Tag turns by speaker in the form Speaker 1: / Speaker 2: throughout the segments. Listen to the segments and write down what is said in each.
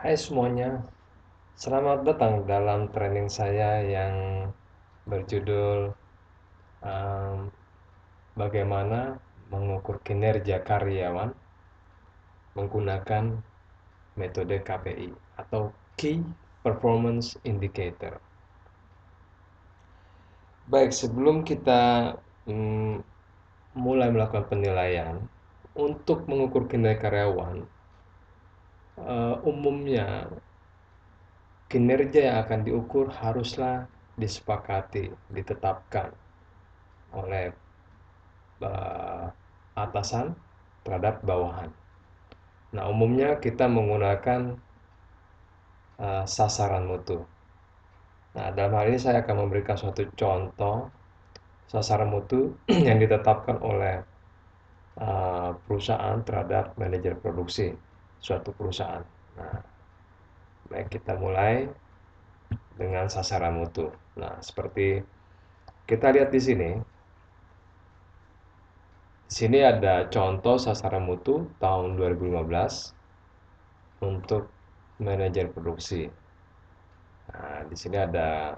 Speaker 1: Hai semuanya, selamat datang dalam training saya yang berjudul em, bagaimana mengukur kinerja karyawan menggunakan metode KPI atau Key Performance Indicator. Baik, sebelum kita mm, mulai melakukan penilaian untuk mengukur kinerja karyawan, umumnya kinerja yang akan diukur haruslah disepakati, ditetapkan oleh atasan terhadap bawahan. Nah, umumnya kita menggunakan sasaran mutu. Nah, dalam hal ini saya akan memberikan suatu contoh sasaran mutu yang ditetapkan oleh perusahaan terhadap manajer produksi suatu perusahaan. Nah, baik kita mulai dengan sasaran mutu. Nah, seperti kita lihat di sini, ada contoh sasaran mutu tahun 2015 untuk manajer produksi. Nah, di sini ada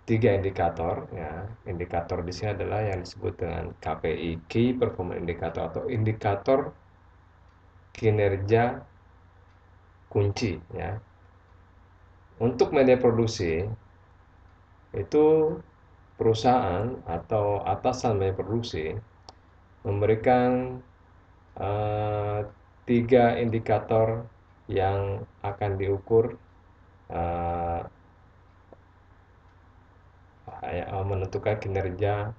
Speaker 1: 3 indikator ya. Indikator di sini adalah yang disebut dengan KPI, Key Performance Indicator, atau indikator kinerja kunci ya. Untuk manajer produksi itu perusahaan atau atasan manajer produksi memberikan eh, 3 indikator yang akan diukur eh, menentukan kinerja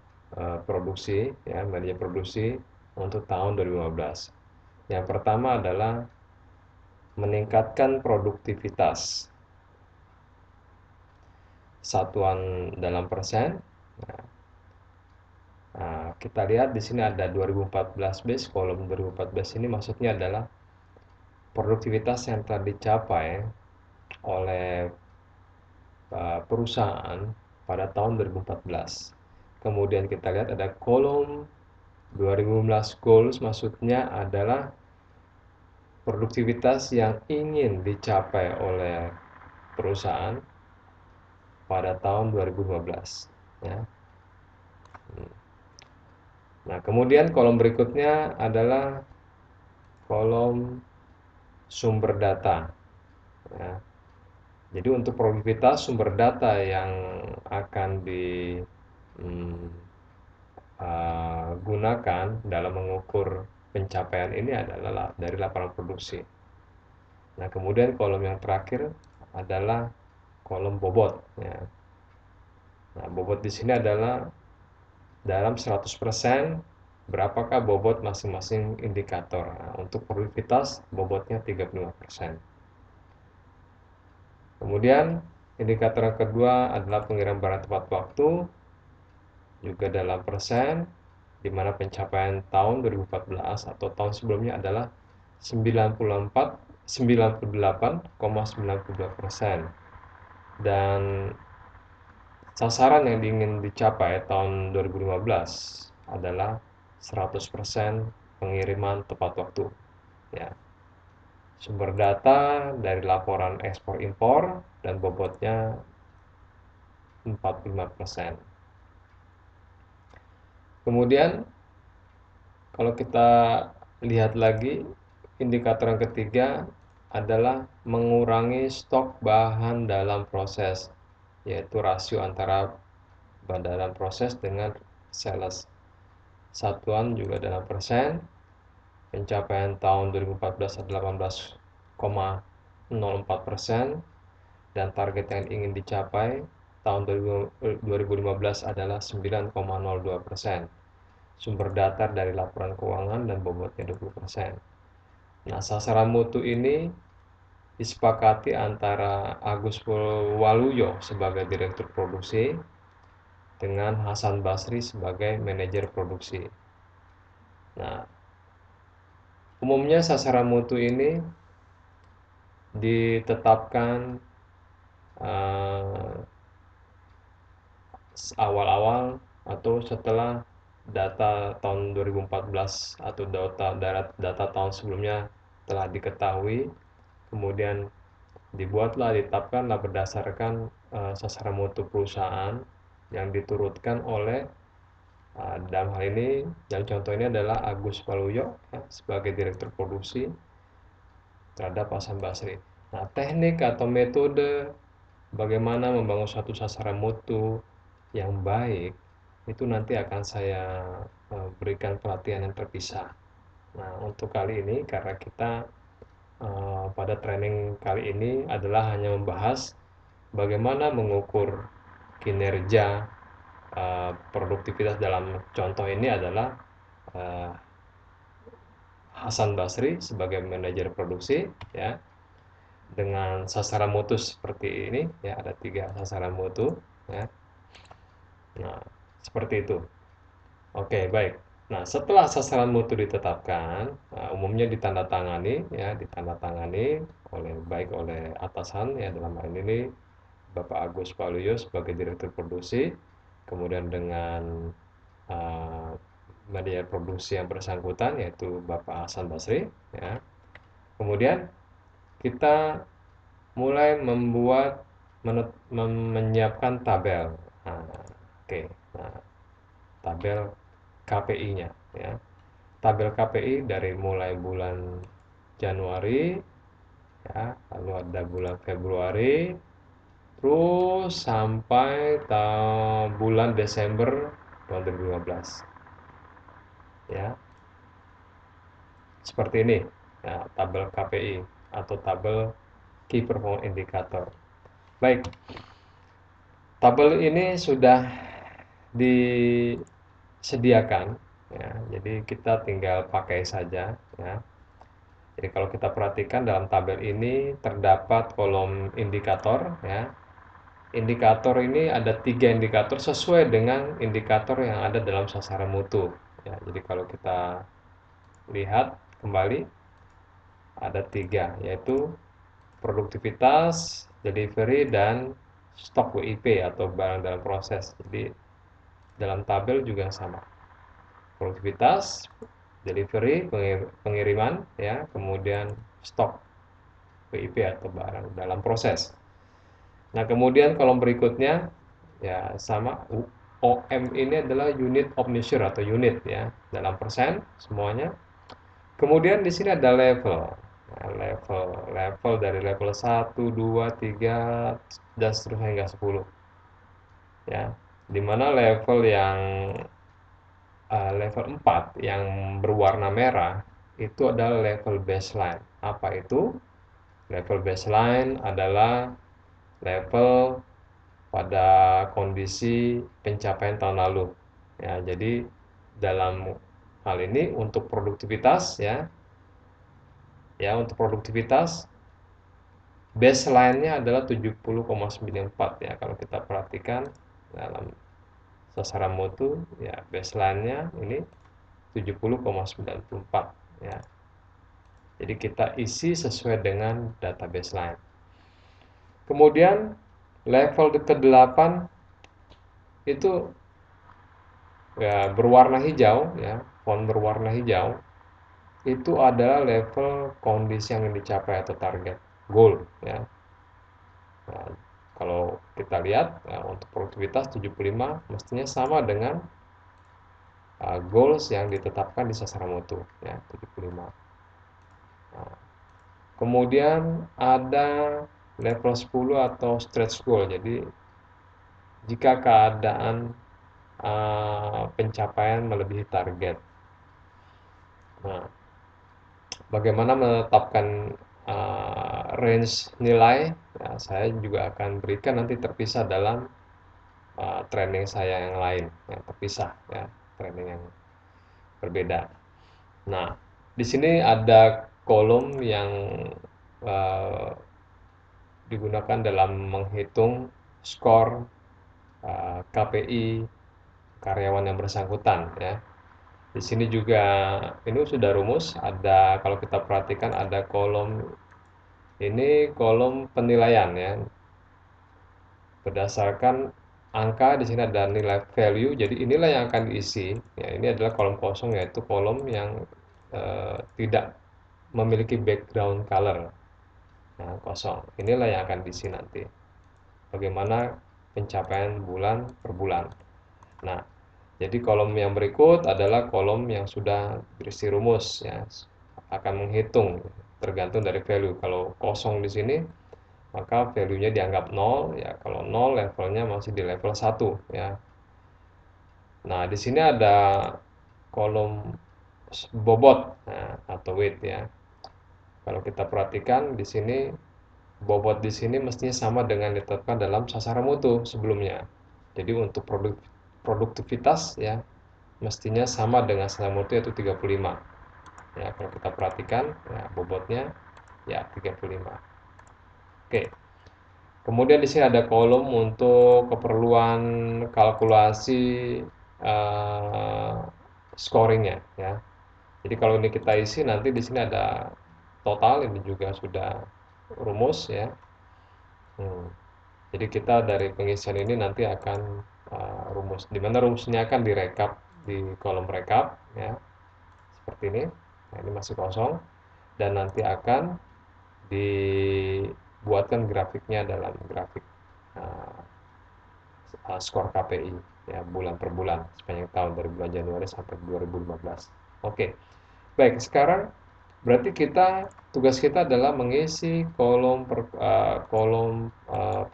Speaker 1: produksi ya, manajer produksi untuk tahun 2015. Yang pertama adalah meningkatkan produktivitas satuan dalam persen. Nah, kita lihat di sini ada 2014 base, kolom 2014 ini maksudnya adalah produktivitas yang telah dicapai oleh perusahaan pada tahun 2014. Kemudian kita lihat ada kolom 2015 goals, maksudnya adalah produktivitas yang ingin dicapai oleh perusahaan pada tahun 2015 ya. Nah, kemudian kolom berikutnya adalah kolom sumber data ya. Jadi untuk produktivitas sumber data yang akan digunakan dalam mengukur pencapaian ini adalah dari laporan produksi. Nah, kemudian kolom yang terakhir adalah kolom bobot ya. Nah, bobot di sini adalah dalam 100% berapakah bobot masing-masing indikator. Nah, untuk produktivitas bobotnya 35%. Kemudian indikator yang kedua adalah pengiriman barang tepat waktu, juga dalam persen, di mana pencapaian tahun 2014 atau tahun sebelumnya adalah 98,92%. Dan sasaran yang ingin dicapai tahun 2015 adalah 100% pengiriman tepat waktu ya. Sumber data dari laporan ekspor impor dan bobotnya 45%. Kemudian kalau kita lihat lagi, indikator yang ketiga adalah mengurangi stok bahan dalam proses, yaitu rasio antara bahan dalam proses dengan sales. Satuan juga dalam persen. Pencapaian tahun 2014 adalah 18,04%, dan target yang ingin dicapai tahun 2015 adalah 9,02%. Sumber data dari laporan keuangan dan bobotnya 20%. Nah, sasaran mutu ini disepakati antara Agus Waluyo sebagai direktur produksi dengan Hasan Basri sebagai manajer produksi. Nah, umumnya sasaran mutu ini ditetapkan awal-awal atau setelah data tahun 2014 atau data tahun sebelumnya telah diketahui, kemudian dibuatlah, ditetapkanlah berdasarkan sasaran mutu perusahaan yang diturutkan oleh dalam hal ini, yang contoh ini adalah Agus Waluyo ya, sebagai direktur produksi terhadap Hasan Basri. Nah, teknik atau metode bagaimana membangun suatu sasaran mutu yang baik itu nanti akan saya berikan pelatihan yang terpisah. Nah, untuk kali ini karena kita pada training kali ini adalah hanya membahas bagaimana mengukur kinerja produktivitas dalam contoh ini adalah uh, Hasan Basri sebagai manajer produksi ya, dengan sasaran mutu seperti ini ya, ada 3 sasaran mutu ya. Nah, seperti itu. Oke, baik. Nah, setelah sasaran mutu ditetapkan, umumnya ditandatangani ya, ditandatangani baik oleh atasan ya, dalam hal ini Bapak Agus Waluyo sebagai direktur produksi, kemudian dengan uh, media produksi yang bersangkutan yaitu Bapak Hasan Basri ya. Kemudian kita mulai menyiapkan tabel. Nah, oke. Nah, tabel KPI-nya ya. Tabel KPI dari mulai bulan Januari ya, lalu ada bulan Februari, terus sampai bulan Desember tahun 2015 ya. Seperti ini ya, tabel KPI atau tabel Key Performance Indicator. Baik, tabel ini sudah disediakan ya, jadi kita tinggal pakai saja ya. Jadi kalau kita perhatikan dalam tabel ini terdapat kolom indikator ya. Indikator ini ada 3 indikator sesuai dengan indikator yang ada dalam sasaran mutu ya. Jadi kalau kita lihat kembali ada 3, yaitu produktivitas, delivery, dan stok WIP atau barang dalam proses. Jadi dalam tabel juga sama. Produktivitas, delivery, pengiriman, ya, kemudian stok WIP atau barang dalam proses. Nah, kemudian kolom berikutnya ya sama, OM ini adalah unit of measure atau unit ya, dalam persen semuanya. Kemudian di sini ada level. Nah, level dari level 1, 2, 3 dan seterusnya hingga 10. Ya. Dimana level 4 yang berwarna merah itu adalah level baseline. Apa itu? Level baseline adalah level pada kondisi pencapaian tahun lalu. Ya, jadi dalam hal ini untuk produktivitas ya, untuk produktivitas baseline-nya adalah 70,94 ya. Kalau kita perhatikan dalam sasaran mutu ya, baseline-nya ini 70,94 ya. Jadi kita isi sesuai dengan data baseline. Kemudian level ke-8 itu ya berwarna hijau ya, font berwarna hijau. Itu adalah level kondisi yang dicapai atau target goal ya. Nah, kalau kita lihat untuk produktivitas 75 mestinya sama dengan goals yang ditetapkan di sasaran mutu ya, 75. Nah, kemudian ada level 10 atau stretch goal. Jadi jika keadaan pencapaian melebihi target. Nah, bagaimana menetapkan range nilai? Ya, saya juga akan berikan nanti terpisah dalam training saya yang lain, yang terpisah ya, training yang berbeda. Nah, di sini ada kolom yang uh, digunakan dalam menghitung skor KPI karyawan yang bersangkutan ya. Di sini juga ini sudah rumus, ada kalau kita perhatikan ada kolom ini, kolom penilaian ya. Berdasarkan angka di sini ada nilai value, jadi inilah yang akan diisi. Ya, ini adalah kolom kosong, yaitu kolom yang tidak memiliki background color. Nah, kosong. Inilah yang akan diisi nanti. Bagaimana pencapaian bulan per bulan. Nah, jadi kolom yang berikut adalah kolom yang sudah berisi rumus ya. Akan menghitung tergantung dari value. Kalau kosong di sini, maka value-nya dianggap 0 ya. Kalau 0 levelnya masih di level 1 ya. Nah, di sini ada kolom bobot nah, atau weight ya. Kalau kita perhatikan di sini bobot di sini mestinya sama dengan ditetapkan dalam sasaran mutu sebelumnya. Jadi untuk produktivitas ya mestinya sama dengan sasaran mutu yaitu 35. Ya, kalau kita perhatikan ya bobotnya ya 35. Oke. Kemudian di sini ada kolom untuk keperluan kalkulasi eh, scoringnya ya. Jadi kalau ini kita isi nanti di sini ada total ini juga sudah rumus ya. Hmm. Jadi kita dari pengisian ini nanti akan rumus, di mana rumusnya akan direkap di kolom rekap ya seperti ini. Nah, ini masih kosong dan nanti akan dibuatkan grafiknya dalam grafik uh, skor KPI ya bulan per bulan sepanjang tahun dari bulan Januari sampai 2015. Oke. Baik, sekarang berarti tugas kita adalah mengisi kolom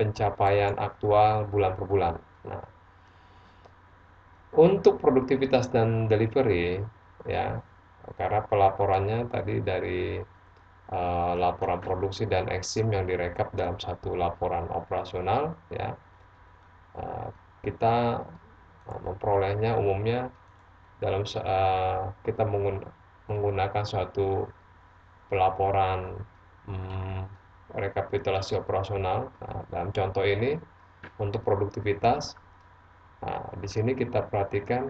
Speaker 1: pencapaian aktual bulan per bulan. Nah, untuk produktivitas dan delivery ya, karena pelaporannya tadi dari laporan produksi dan eksim yang direkap dalam satu laporan operasional ya, eh, kita memperolehnya umumnya kita menggunakan suatu pelaporan hmm, rekapitulasi operasional. Nah, dalam contoh ini untuk produktivitas, nah, di sini kita perhatikan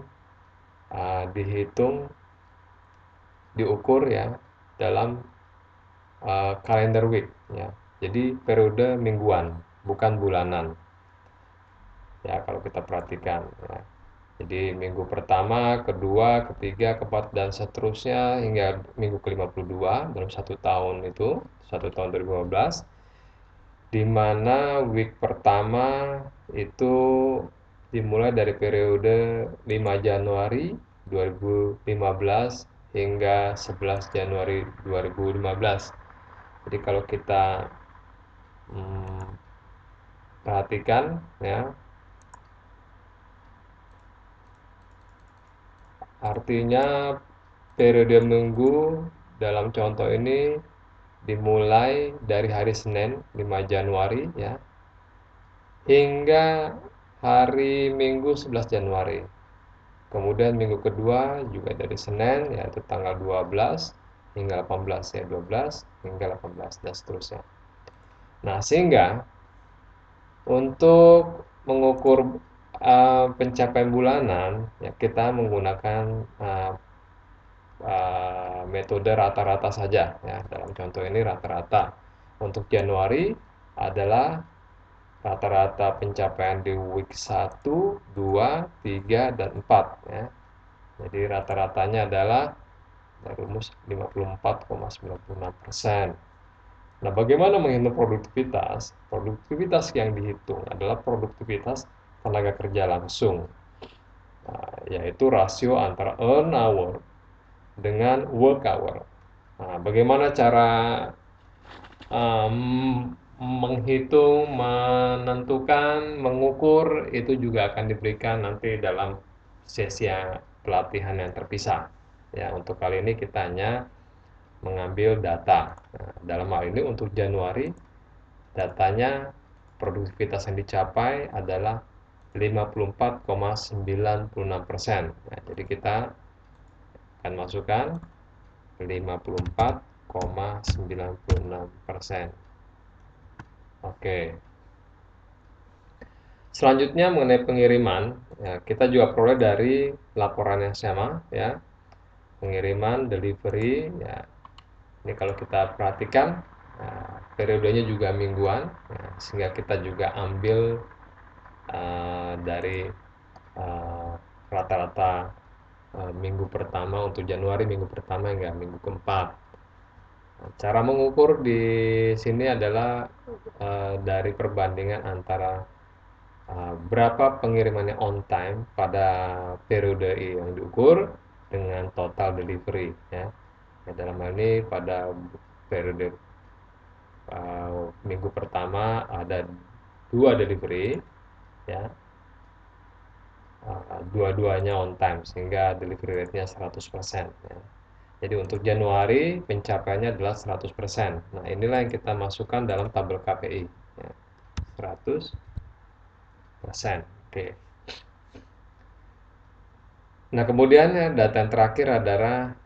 Speaker 1: dihitung, diukur ya dalam kalender week ya. Jadi periode mingguan, bukan bulanan. Ya, kalau kita perhatikan ya. Jadi minggu pertama, kedua, ketiga, keempat, dan seterusnya hingga minggu ke-52 dalam satu tahun itu, satu tahun 2015, di mana week pertama itu dimulai dari periode 5 Januari 2015 hingga 11 Januari 2015. Jadi kalau kita hmm, perhatikan ya, artinya periode minggu dalam contoh ini dimulai dari hari Senin 5 Januari ya hingga hari Minggu 11 Januari. Kemudian minggu kedua juga dari Senin yaitu tanggal 12 hingga 18 ya 12 hingga 18 dan seterusnya. Nah, sehingga untuk mengukur pencapaian bulanan ya kita menggunakan metode rata-rata saja ya. Dalam contoh ini rata-rata. Untuk Januari adalah rata-rata pencapaian di week 1, 2, 3, dan 4 ya. Jadi rata-ratanya adalah rumus 54,96%. Nah, bagaimana menghitung produktivitas? Produktivitas yang dihitung adalah produktivitas tenaga kerja langsung, nah, yaitu rasio antara earn hour dengan work hour. Nah, bagaimana cara menghitung, menentukan, mengukur itu juga akan diberikan nanti dalam sesi pelatihan yang terpisah. Ya, untuk kali ini kita hanya mengambil data. Nah, dalam hal ini untuk Januari datanya produktivitas yang dicapai adalah 54,96%. Nah, jadi kita akan masukkan 54,96%. Oke. Selanjutnya mengenai pengiriman, ya, kita juga peroleh dari laporan yang sama, ya. Pengiriman, delivery, ya. Ini kalau kita perhatikan, ya, periodenya juga mingguan, ya, sehingga kita juga ambil dari rata-rata minggu pertama untuk Januari, minggu pertama hingga minggu keempat. Cara mengukur di sini adalah dari perbandingan antara berapa pengirimannya on time pada periode yang diukur dengan total delivery ya. Ya, dalam hal ini pada periode minggu pertama ada 2 delivery ya, dua-duanya on time sehingga delivery rate-nya 100% ya. Jadi untuk Januari pencapaiannya adalah 100%. Nah, inilah yang kita masukkan dalam tabel KPI ya. 100%. Oke. Nah, kemudian ya, data yang terakhir adalah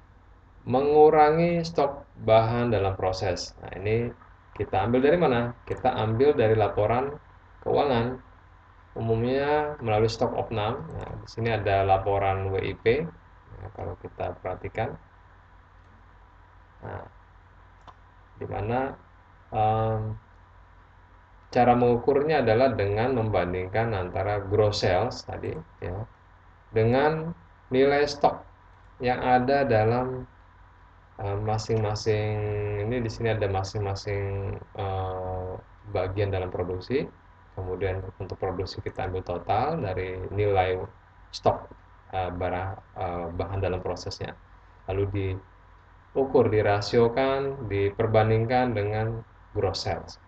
Speaker 1: mengurangi stok bahan dalam proses. Nah, ini kita ambil dari mana? Kita ambil dari laporan keuangan, umumnya melalui stock of none. Nah, di sini ada laporan WIP. Nah, kalau kita perhatikan, nah, di mana um, cara mengukurnya adalah dengan membandingkan antara gross sales tadi ya dengan nilai stok yang ada dalam masing-masing. Ini di sini ada masing-masing bagian dalam produksi. Kemudian untuk produksi kita ambil total dari nilai stok bahan dalam prosesnya. Lalu diukur, dirasiokan, diperbandingkan dengan gross sales.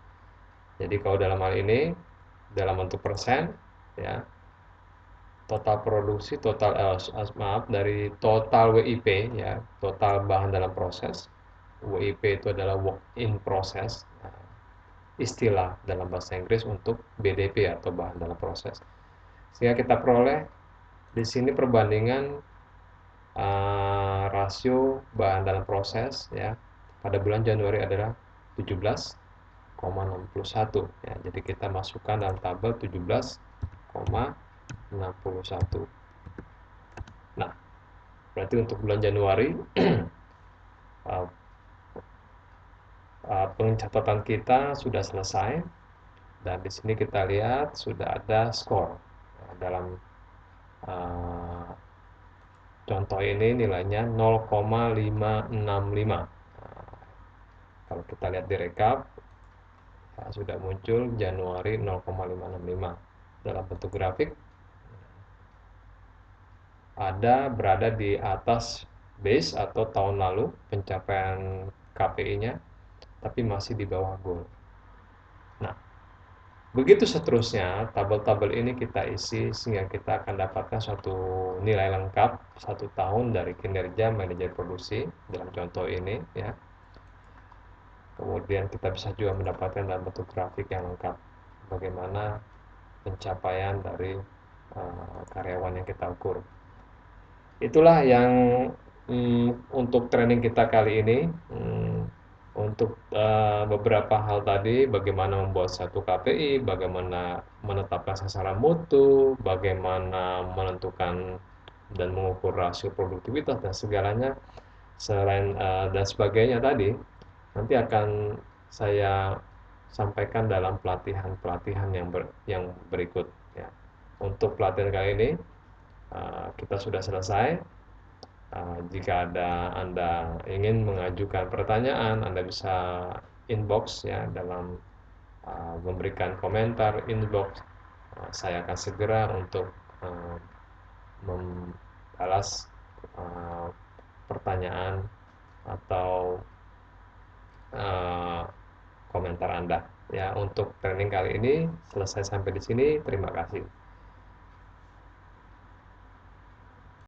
Speaker 1: Jadi kalau dalam hal ini dalam bentuk persen ya, total produksi, total maaf, dari total WIP ya, total bahan dalam proses. WIP itu adalah work in process, istilah dalam bahasa Inggris untuk BDP atau bahan dalam proses. Sehingga kita peroleh di sini perbandingan rasio bahan dalam proses ya pada bulan Januari adalah 17,61 ya. Jadi kita masukkan dalam tabel 17,61. Nah, berarti untuk bulan Januari pencatatan kita sudah selesai dan di sini kita lihat sudah ada skor dalam uh, contoh ini nilainya 0,565. Kalau kita lihat di rekap sudah muncul Januari 0,565 dalam bentuk grafik, ada berada di atas base atau tahun lalu pencapaian KPI-nya, tapi masih di bawah goal. Nah, begitu seterusnya, tabel-tabel ini kita isi sehingga kita akan dapatkan suatu nilai lengkap 1 tahun dari kinerja manajer produksi dalam contoh ini ya. Kemudian kita bisa juga mendapatkan dalam bentuk grafik yang lengkap bagaimana pencapaian dari karyawan yang kita ukur. Itulah yang untuk training kita kali ini. Untuk beberapa hal tadi, bagaimana membuat satu KPI, bagaimana menetapkan sasaran mutu, bagaimana menentukan dan mengukur rasio produktivitas dan segalanya, selain dan sebagainya tadi, nanti akan saya sampaikan dalam pelatihan-pelatihan yang berikut ya. Untuk pelatihan kali ini kita sudah selesai. Jika Anda ingin mengajukan pertanyaan, Anda bisa inbox ya dalam memberikan komentar inbox. Saya akan segera untuk membalas pertanyaan atau komentar Anda. Ya, untuk training kali ini selesai sampai di sini. Terima kasih.